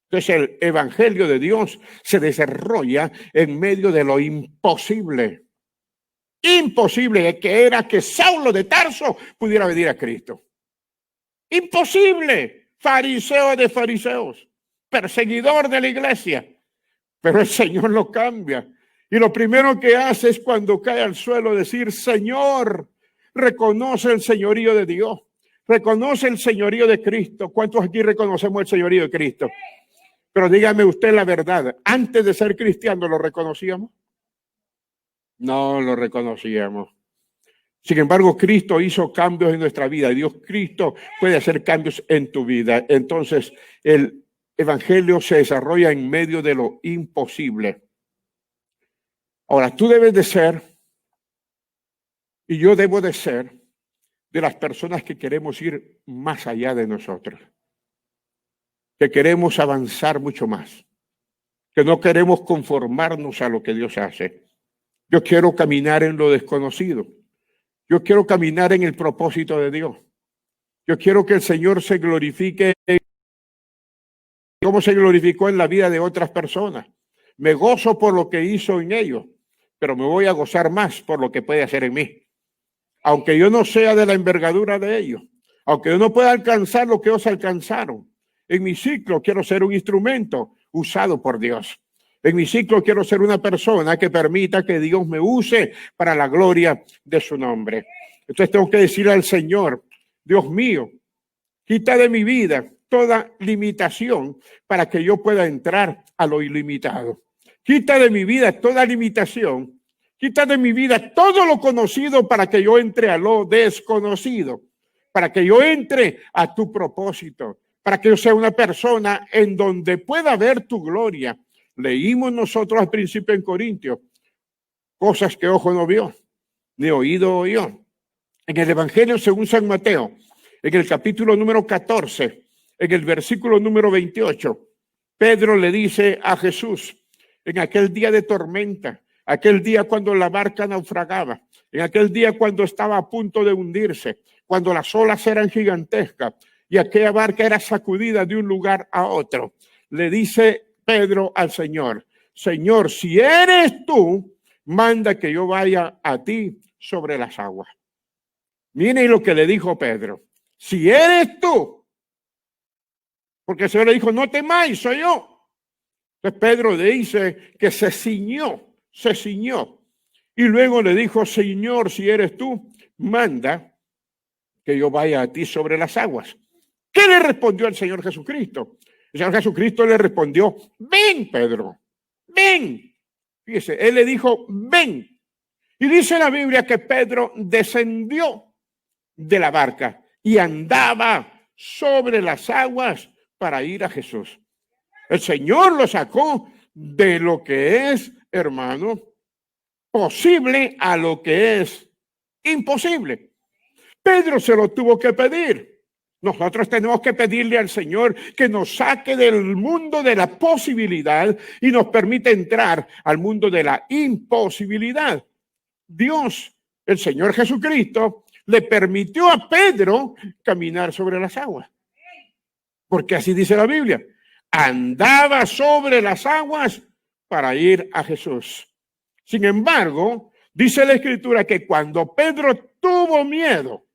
Entonces el evangelio de Dios se desarrolla en medio de lo imposible. Imposible que era que Saulo de Tarso pudiera venir a Cristo. Imposible. Fariseo de fariseos, perseguidor de la iglesia. Pero el Señor lo cambia. Y lo primero que hace es cuando cae al suelo decir, Señor, reconoce el señorío de Dios, reconoce el señorío de Cristo. ¿Cuántos aquí reconocemos el señorío de Cristo? Pero dígame usted la verdad, ¿antes de ser cristiano lo reconocíamos? No lo reconocíamos. Sin embargo, Cristo hizo cambios en nuestra vida. Cristo puede hacer cambios en tu vida. Entonces, el evangelio se desarrolla en medio de lo imposible. Ahora, tú debes de ser, y yo debo de ser, de las personas que queremos ir más allá de nosotros, que queremos avanzar mucho más, que no queremos conformarnos a lo que Dios hace. Yo quiero caminar en lo desconocido. Yo quiero caminar en el propósito de Dios. Yo quiero que el Señor se glorifique como se glorificó en la vida de otras personas. Me gozo por lo que hizo en ellos, pero me voy a gozar más por lo que puede hacer en mí. Aunque yo no sea de la envergadura de ellos, aunque yo no pueda alcanzar lo que ellos alcanzaron, en mi ciclo quiero ser un instrumento usado por Dios. En mi ciclo quiero ser una persona que permita que Dios me use para la gloria de su nombre. Entonces tengo que decirle al Señor, Dios mío, quita de mi vida toda limitación para que yo pueda entrar a lo ilimitado. Quita de mi vida toda limitación. Quita de mi vida todo lo conocido para que yo entre a lo desconocido. Para que yo entre a tu propósito. Para que yo sea una persona en donde pueda ver tu gloria. Leímos nosotros al principio en Corintios cosas que ojo no vio, ni oído oyó. En el Evangelio según San Mateo, en el capítulo número 14, en el versículo número 28, Pedro le dice a Jesús, en aquel día de tormenta, aquel día cuando la barca naufragaba, en aquel día cuando estaba a punto de hundirse, cuando las olas eran gigantescas y aquella barca era sacudida de un lugar a otro, le dice Pedro al Señor, Señor, si eres tú, manda que yo vaya a ti sobre las aguas. Miren lo que le dijo Pedro, si eres tú, porque el Señor le dijo, no temáis, soy yo. Entonces Pedro le dice que se ciñó. Y luego le dijo, Señor, si eres tú, manda que yo vaya a ti sobre las aguas. ¿Qué le respondió el Señor Jesucristo? El Señor Jesucristo le respondió, ven, Pedro, ven. Fíjese, él le dijo, ven. Y dice la Biblia que Pedro descendió de la barca y andaba sobre las aguas para ir a Jesús. El Señor lo sacó de lo que es, hermano, posible a lo que es imposible. Pedro se lo tuvo que pedir. Nosotros tenemos que pedirle al Señor que nos saque del mundo de la posibilidad y nos permita entrar al mundo de la imposibilidad. Dios, el Señor Jesucristo, le permitió a Pedro caminar sobre las aguas. Porque así dice la Biblia. Andaba sobre las aguas para ir a Jesús. Sin embargo, dice la Escritura que cuando Pedro tuvo miedo,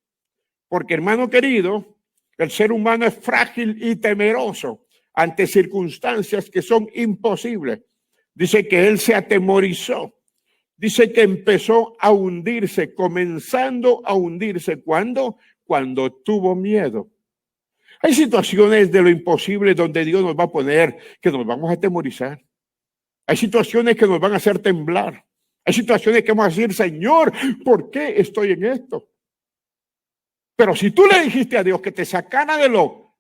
porque hermano querido, el ser humano es frágil y temeroso ante circunstancias que son imposibles. Dice que él se atemorizó. Dice que empezó a hundirse, comenzando a hundirse. ¿Cuándo? Cuando tuvo miedo. Hay situaciones de lo imposible donde Dios nos va a poner que nos vamos a atemorizar. Hay situaciones que nos van a hacer temblar. Hay situaciones que vamos a decir, Señor, ¿por qué estoy en esto? Pero si tú le dijiste a Dios que te sacara de lo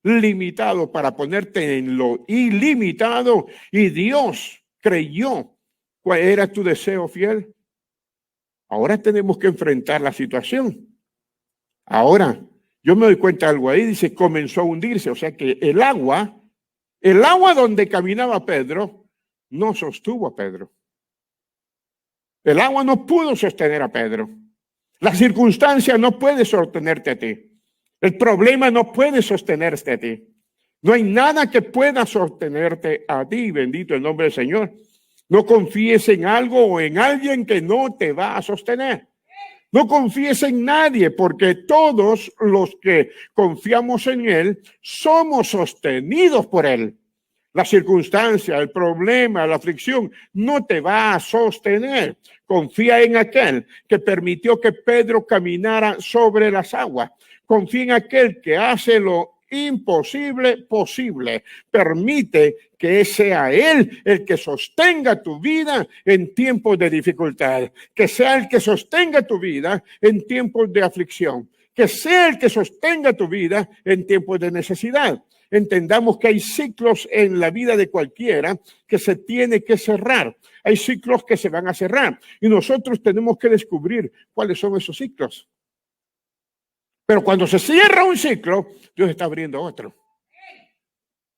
limitado para ponerte en lo ilimitado y Dios creyó cuál era tu deseo fiel, ahora tenemos que enfrentar la situación. Ahora, yo me doy cuenta de algo ahí, dice, comenzó a hundirse, o sea que el agua donde caminaba Pedro, no sostuvo a Pedro. El agua no pudo sostener a Pedro. La circunstancia no puede sostenerte a ti. El problema no puede sostenerte a ti. No hay nada que pueda sostenerte a ti, bendito el nombre del Señor. No confíes en algo o en alguien que no te va a sostener. No confíes en nadie, porque todos los que confiamos en Él somos sostenidos por Él. La circunstancia, el problema, la aflicción no te va a sostener. Confía en aquel que permitió que Pedro caminara sobre las aguas. Confía en aquel que hace lo imposible posible. Permite que sea Él el que sostenga tu vida en tiempos de dificultad. Que sea el que sostenga tu vida en tiempos de aflicción. Que sea el que sostenga tu vida en tiempos de necesidad. Entendamos que hay ciclos en la vida de cualquiera que se tiene que cerrar. Hay ciclos que se van a cerrar y nosotros tenemos que descubrir cuáles son esos ciclos. Pero cuando se cierra un ciclo, Dios está abriendo otro.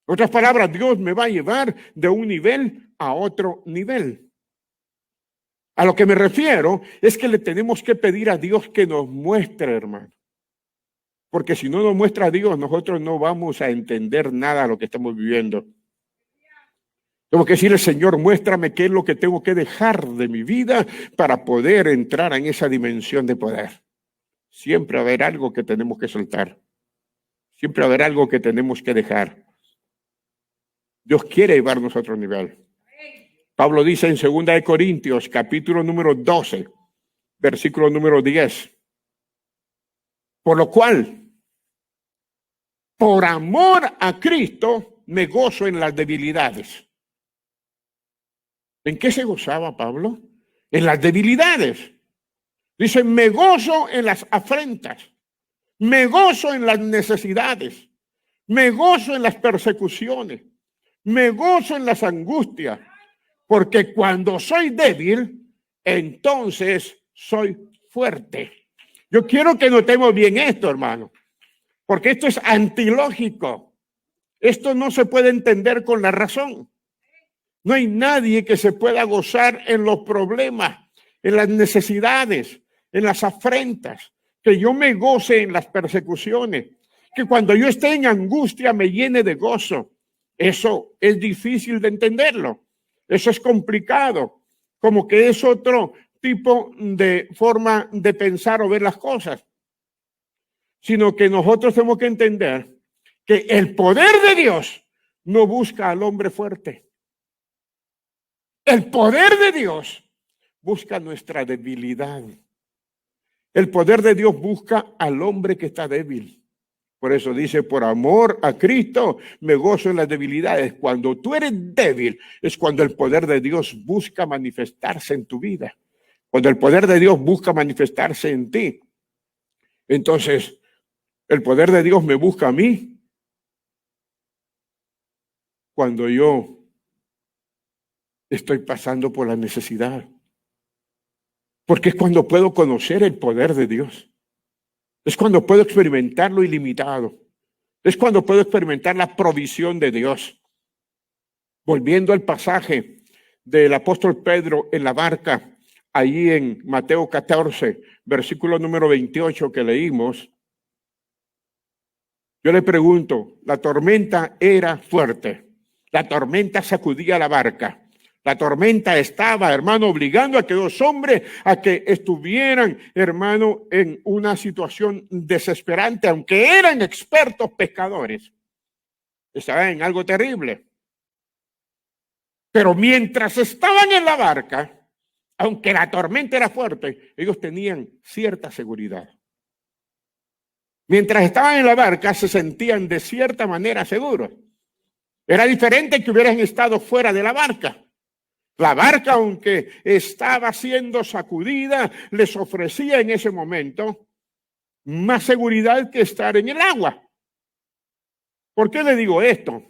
En otras palabras, Dios me va a llevar de un nivel a otro nivel. A lo que me refiero es que le tenemos que pedir a Dios que nos muestre, hermano. Porque si no nos muestra a Dios, nosotros no vamos a entender nada de lo que estamos viviendo. Tengo que decirle, Señor, muéstrame qué es lo que tengo que dejar de mi vida para poder entrar en esa dimensión de poder. Siempre va a haber algo que tenemos que soltar. Siempre va a haber algo que tenemos que dejar. Dios quiere llevarnos a otro nivel. Pablo dice en 2 Corintios, capítulo número 12, versículo número 10. Por lo cual, por amor a Cristo, me gozo en las debilidades. ¿En qué se gozaba Pablo? En las debilidades. Dice, me gozo en las afrentas, me gozo en las necesidades, me gozo en las persecuciones, me gozo en las angustias, porque cuando soy débil, entonces soy fuerte. Yo quiero que notemos bien esto, hermano, porque esto es antilógico. Esto no se puede entender con la razón. No hay nadie que se pueda gozar en los problemas, en las necesidades, en las afrentas, que yo me goce en las persecuciones, que cuando yo esté en angustia me llene de gozo. Eso es difícil de entenderlo. Eso es complicado, como que es otro tipo de forma de pensar o ver las cosas. Sino que nosotros tenemos que entender que el poder de Dios no busca al hombre fuerte. El poder de Dios busca nuestra debilidad. El poder de Dios busca al hombre que está débil. Por eso dice, por amor a Cristo me gozo en las debilidades. Cuando tú eres débil es cuando el poder de Dios busca manifestarse en tu vida. Cuando el poder de Dios busca manifestarse en ti. Entonces, el poder de Dios me busca a mí cuando yo estoy pasando por la necesidad. Porque es cuando puedo conocer el poder de Dios. Es cuando puedo experimentar lo ilimitado. Es cuando puedo experimentar la provisión de Dios. Volviendo al pasaje del apóstol Pedro en la barca, allí en Mateo 14, versículo número 28 que leímos, yo le pregunto, la tormenta era fuerte. La tormenta sacudía la barca. La tormenta estaba, hermano, obligando a que dos hombres a que estuvieran, hermano, en una situación desesperante, aunque eran expertos pescadores. Estaban en algo terrible. Pero mientras estaban en la barca, aunque la tormenta era fuerte, ellos tenían cierta seguridad. Mientras estaban en la barca, se sentían de cierta manera seguros. Era diferente que hubieran estado fuera de la barca. La barca, aunque estaba siendo sacudida, les ofrecía en ese momento más seguridad que estar en el agua. ¿Por qué le digo esto?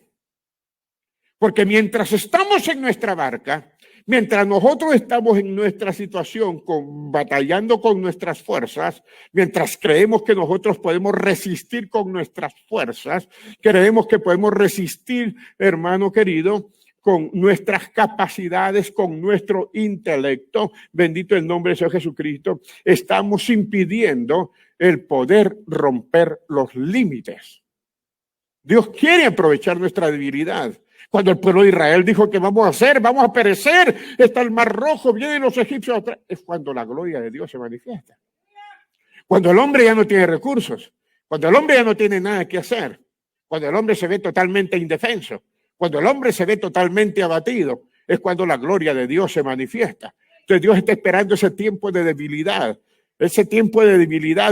Porque mientras estamos en nuestra barca, mientras nosotros estamos en nuestra situación, batallando con nuestras fuerzas, mientras creemos que nosotros podemos resistir con nuestras fuerzas, creemos que podemos resistir, hermano querido, con nuestras capacidades, con nuestro intelecto, bendito el nombre de Señor Jesucristo, estamos impidiendo el poder romper los límites. Dios quiere aprovechar nuestra debilidad. Cuando el pueblo de Israel dijo que vamos a hacer, vamos a perecer, está el mar rojo, vienen los egipcios atrás, es cuando la gloria de Dios se manifiesta. Cuando el hombre ya no tiene recursos, cuando el hombre ya no tiene nada que hacer, cuando el hombre se ve totalmente indefenso, Cuando el hombre se ve totalmente abatido, es cuando la gloria de Dios se manifiesta. Entonces Dios está esperando ese tiempo de debilidad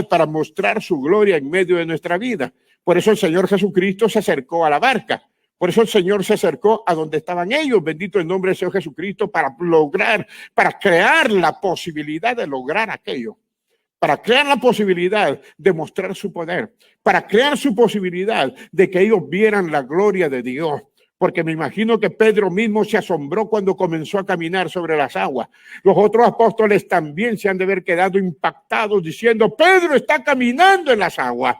para mostrar su gloria en medio de nuestra vida. Por eso el Señor Jesucristo se acercó a la barca. Por eso el Señor se acercó a donde estaban ellos, bendito el nombre del Señor Jesucristo, para crear la posibilidad de lograr aquello, para crear la posibilidad de mostrar su poder, para crear su posibilidad de que ellos vieran la gloria de Dios. Porque me imagino que Pedro mismo se asombró cuando comenzó a caminar sobre las aguas. Los otros apóstoles también se han de haber quedado impactados diciendo, Pedro está caminando en las aguas.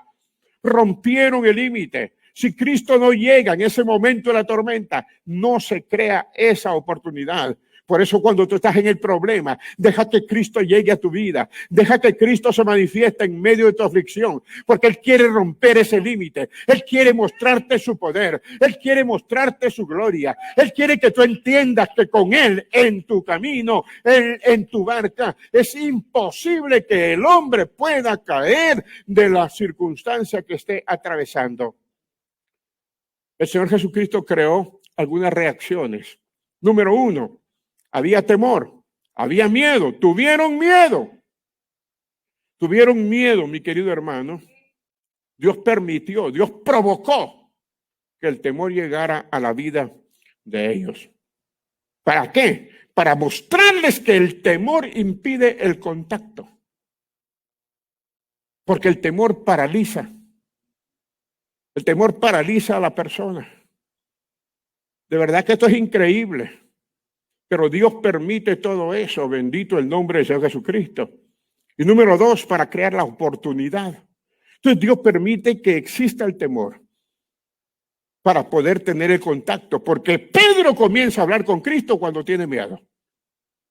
Rompieron el límite. Si Cristo no llega en ese momento de la tormenta, no se crea esa oportunidad. Por eso cuando tú estás en el problema, deja que Cristo llegue a tu vida. Deja que Cristo se manifieste en medio de tu aflicción. Porque Él quiere romper ese límite. Él quiere mostrarte su poder. Él quiere mostrarte su gloria. Él quiere que tú entiendas que con Él en tu camino, en tu barca, es imposible que el hombre pueda caer de la circunstancia que esté atravesando. El Señor Jesucristo creó algunas reacciones. Número 1. Había temor, había miedo, tuvieron miedo. Tuvieron miedo, mi querido hermano. Dios permitió, Dios provocó que el temor llegara a la vida de ellos. ¿Para qué? Para mostrarles que el temor impide el contacto. Porque el temor paraliza. El temor paraliza a la persona. De verdad que esto es increíble. Pero Dios permite todo eso, bendito el nombre del Señor Jesucristo. Y número 2, para crear la oportunidad. Entonces Dios permite que exista el temor para poder tener el contacto, porque Pedro comienza a hablar con Cristo cuando tiene miedo.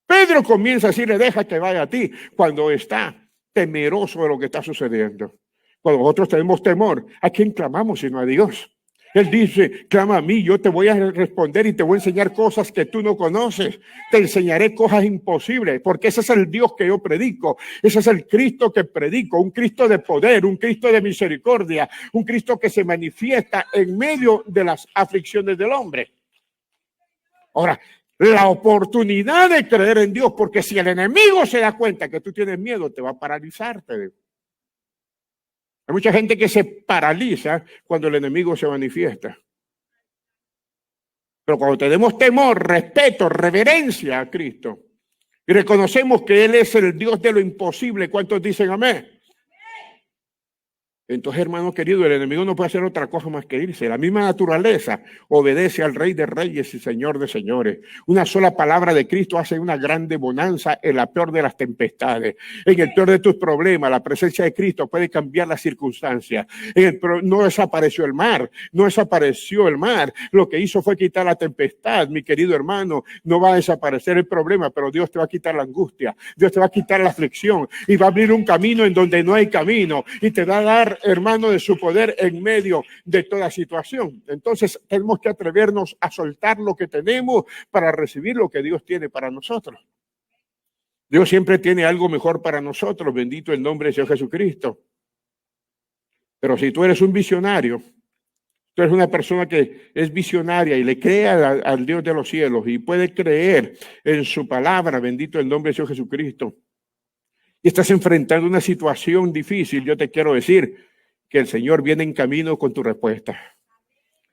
Pedro comienza a decirle, deja que vaya a ti, cuando está temeroso de lo que está sucediendo. Cuando nosotros tenemos temor, ¿a quién clamamos sino a Dios? Él dice, clama a mí, yo te voy a responder y te voy a enseñar cosas que tú no conoces. Te enseñaré cosas imposibles, porque ese es el Dios que yo predico. Ese es el Cristo que predico, un Cristo de poder, un Cristo de misericordia, un Cristo que se manifiesta en medio de las aflicciones del hombre. Ahora, la oportunidad de creer en Dios, porque si el enemigo se da cuenta que tú tienes miedo, te va a paralizarte. Hay mucha gente que se paraliza cuando el enemigo se manifiesta. Pero cuando tenemos temor, respeto, reverencia a Cristo y reconocemos que Él es el Dios de lo imposible, ¿cuántos dicen amén? Entonces, hermano querido, el enemigo no puede hacer otra cosa más que irse. La misma naturaleza obedece al Rey de Reyes y Señor de Señores. Una sola palabra de Cristo hace una grande bonanza en la peor de las tempestades. En el peor de tus problemas, la presencia de Cristo puede cambiar las circunstancias. No desapareció el mar, no desapareció el mar. Lo que hizo fue quitar la tempestad, mi querido hermano. No va a desaparecer el problema, pero Dios te va a quitar la angustia. Dios te va a quitar la aflicción y va a abrir un camino en donde no hay camino y te va a dar, hermano, de su poder en medio de toda situación. Entonces tenemos que atrevernos a soltar lo que tenemos para recibir lo que Dios tiene para nosotros. Dios siempre tiene algo mejor para nosotros, bendito el nombre de Señor Jesucristo. Pero si tú eres un visionario, tú eres una persona que es visionaria y le cree al Dios de los cielos y puede creer en su palabra, bendito el nombre de Señor Jesucristo, y estás enfrentando una situación difícil, yo te quiero decir que el Señor viene en camino con tu respuesta.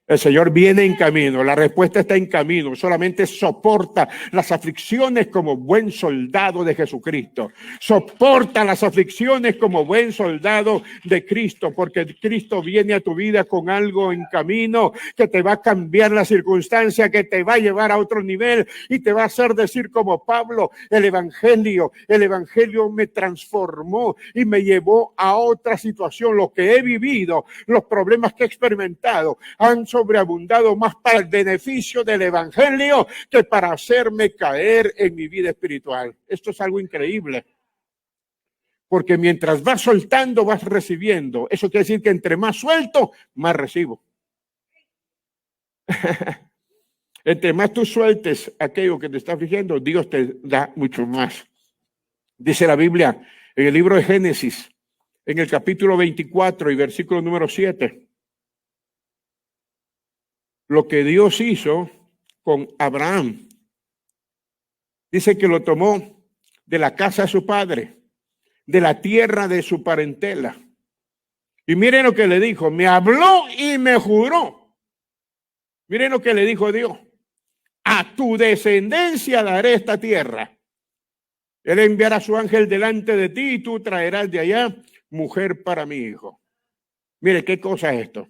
El Señor viene en camino, la respuesta está en camino, solamente soporta las aflicciones como buen soldado de Jesucristo. Soporta las aflicciones como buen soldado de Cristo, porque Cristo viene a tu vida con algo en camino que te va a cambiar la circunstancia, que te va a llevar a otro nivel y te va a hacer decir como Pablo, el evangelio me transformó y me llevó a otra situación. Lo que he vivido, los problemas que he experimentado han sobreabundado más para el beneficio del evangelio que para hacerme caer en mi vida espiritual. Esto es algo increíble. Porque mientras vas soltando, vas recibiendo. Eso quiere decir que entre más suelto, más recibo. Entre más tú sueltes aquello que te está afligiendo, Dios te da mucho más. Dice la Biblia en el libro de Génesis, en el capítulo 24 y versículo número 7. lo que Dios hizo con Abraham. Dice que lo tomó de la casa de su padre, de la tierra de su parentela. Y miren lo que le dijo, me habló y me juró. Miren lo que le dijo Dios, a tu descendencia daré esta tierra. Él enviará a su ángel delante de ti y tú traerás de allá mujer para mi hijo. Mire, ¿qué cosa es esto?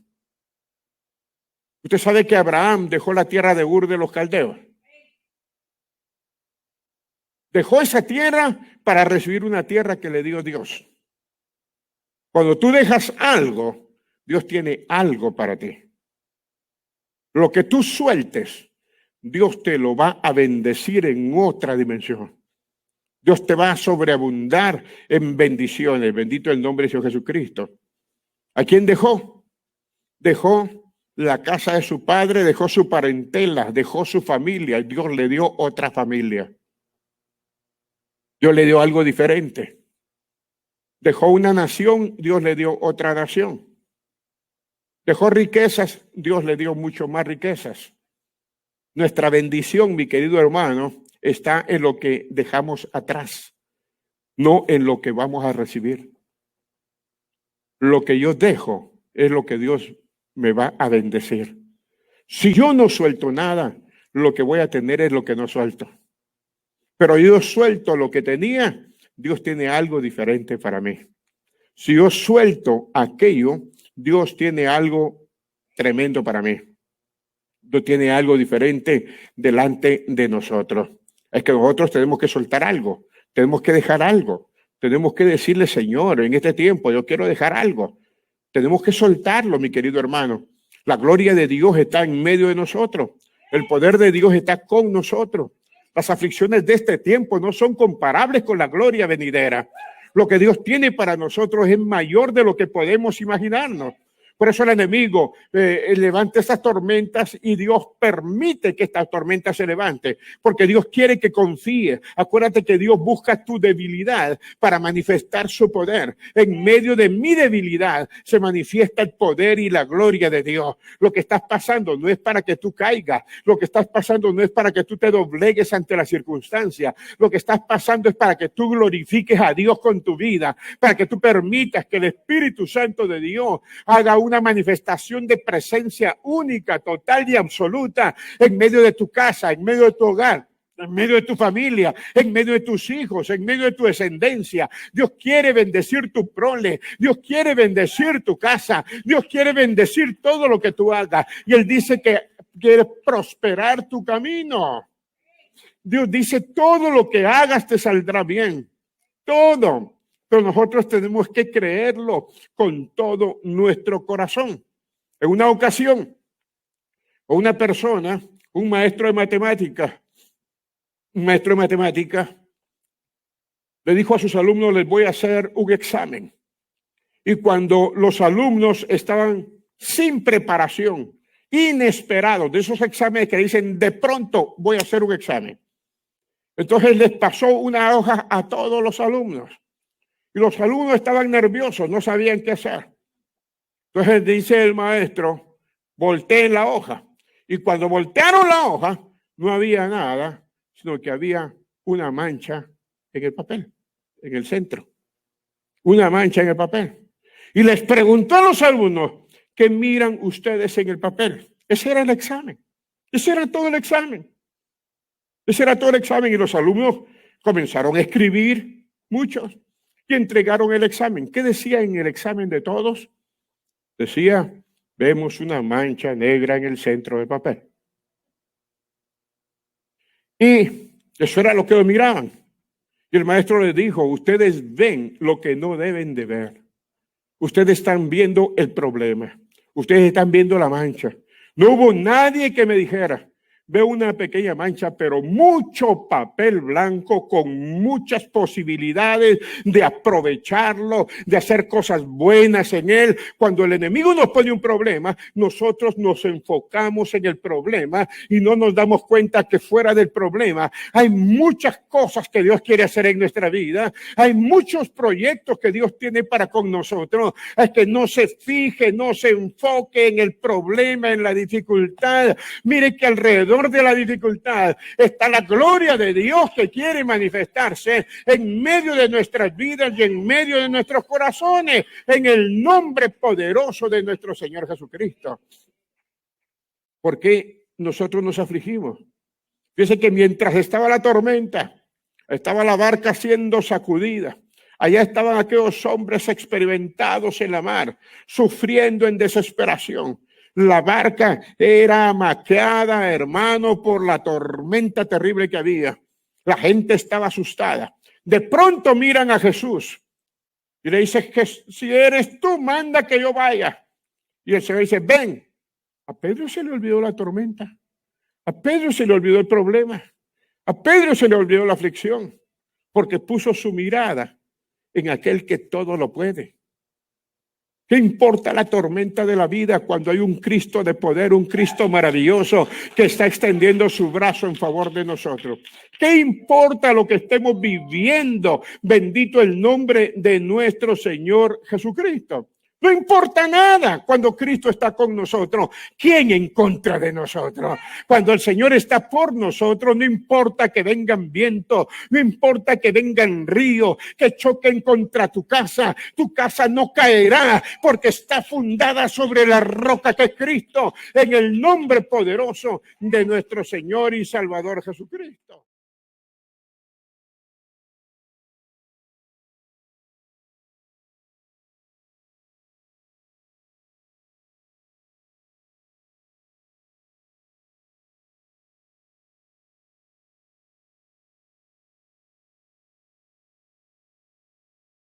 Usted sabe que Abraham dejó la tierra de Ur de los Caldeos. Dejó esa tierra para recibir una tierra que le dio Dios. Cuando tú dejas algo, Dios tiene algo para ti. Lo que tú sueltes, Dios te lo va a bendecir en otra dimensión. Dios te va a sobreabundar en bendiciones. Bendito el nombre de Dios Jesucristo. ¿A quién dejó? Dejó la casa de su padre, dejó su parentela, dejó su familia. Dios le dio otra familia. Dios le dio algo diferente. Dejó una nación, Dios le dio otra nación. Dejó riquezas, Dios le dio mucho más riquezas. Nuestra bendición, mi querido hermano, está en lo que dejamos atrás, no en lo que vamos a recibir. Lo que yo dejo es lo que Dios me va a bendecir. Si yo no suelto nada, lo que voy a tener es lo que no suelto. Pero yo suelto lo que tenía, Dios tiene algo diferente para mí. Si yo suelto aquello, Dios tiene algo tremendo para mí. Dios tiene algo diferente delante de nosotros. Es que nosotros tenemos que soltar algo, tenemos que dejar algo, tenemos que decirle, Señor, en este tiempo yo quiero dejar algo. Tenemos que soltarlo, mi querido hermano. La gloria de Dios está en medio de nosotros. El poder de Dios está con nosotros. Las aflicciones de este tiempo no son comparables con la gloria venidera. Lo que Dios tiene para nosotros es mayor de lo que podemos imaginarnos. Por eso el enemigo levanta estas tormentas y Dios permite que estas tormentas se levanten, porque Dios quiere que confíes. Acuérdate que Dios busca tu debilidad para manifestar su poder. En medio de mi debilidad se manifiesta el poder y la gloria de Dios. Lo que estás pasando no es para que tú caigas. Lo que estás pasando no es para que tú te doblegues ante las circunstancias. Lo que estás pasando es para que tú glorifiques a Dios con tu vida, para que tú permitas que el Espíritu Santo de Dios haga una manifestación de presencia única, total y absoluta en medio de tu casa, en medio de tu hogar, en medio de tu familia, en medio de tus hijos, en medio de tu descendencia. Dios quiere bendecir tu prole, Dios quiere bendecir tu casa, Dios quiere bendecir todo lo que tú hagas. Y Él dice que quiere prosperar tu camino. Dios dice, todo lo que hagas te saldrá bien, todo. Pero nosotros tenemos que creerlo con todo nuestro corazón. En una ocasión, una persona, un maestro de matemáticas, le dijo a sus alumnos, les voy a hacer un examen. Y cuando los alumnos estaban sin preparación, inesperados, de esos exámenes que dicen, de pronto voy a hacer un examen. Entonces les pasó una hoja a todos los alumnos. Y los alumnos estaban nerviosos, no sabían qué hacer. Entonces dice el maestro, volteen la hoja. Y cuando voltearon la hoja, no había nada, sino que había una mancha en el papel, en el centro. Una mancha en el papel. Y les preguntó a los alumnos, ¿qué miran ustedes en el papel? Ese era el examen. Ese era todo el examen. Ese era todo el examen. Y los alumnos comenzaron a escribir, muchos. Y entregaron el examen. ¿Qué decía en el examen de todos? Decía, vemos una mancha negra en el centro del papel. Y eso era lo que miraban. Y el maestro les dijo, ustedes ven lo que no deben de ver. Ustedes están viendo el problema. Ustedes están viendo la mancha. No hubo nadie que me dijera, veo una pequeña mancha, pero mucho papel blanco con muchas posibilidades de aprovecharlo, de hacer cosas buenas en él. Cuando el enemigo nos pone un problema, nosotros nos enfocamos en el problema y no nos damos cuenta que fuera del problema hay muchas cosas que Dios quiere hacer en nuestra vida. Hay muchos proyectos que Dios tiene para con nosotros. Es que no se fije, no se enfoque en el problema, en la dificultad. Mire que alrededor de la dificultad está la gloria de Dios que quiere manifestarse en medio de nuestras vidas y en medio de nuestros corazones, en el nombre poderoso de nuestro Señor Jesucristo. ¿Por qué nosotros nos afligimos? Fíjense que mientras estaba la tormenta, estaba la barca siendo sacudida. Allá estaban aquellos hombres experimentados en la mar, sufriendo en desesperación. La barca era amaqueada, hermano, por la tormenta terrible que había. La gente estaba asustada. De pronto miran a Jesús y le dicen que si eres tú, manda que yo vaya. Y el Señor dice, ven. A Pedro se le olvidó la tormenta. A Pedro se le olvidó el problema. A Pedro se le olvidó la aflicción, porque puso su mirada en aquel que todo lo puede. ¿Qué importa la tormenta de la vida cuando hay un Cristo de poder, un Cristo maravilloso que está extendiendo su brazo en favor de nosotros? ¿Qué importa lo que estemos viviendo? Bendito el nombre de nuestro Señor Jesucristo. No importa nada cuando Cristo está con nosotros. ¿Quién en contra de nosotros? Cuando el Señor está por nosotros, no importa que vengan vientos, no importa que vengan ríos, que choquen contra tu casa no caerá porque está fundada sobre la roca que es Cristo, en el nombre poderoso de nuestro Señor y Salvador Jesucristo.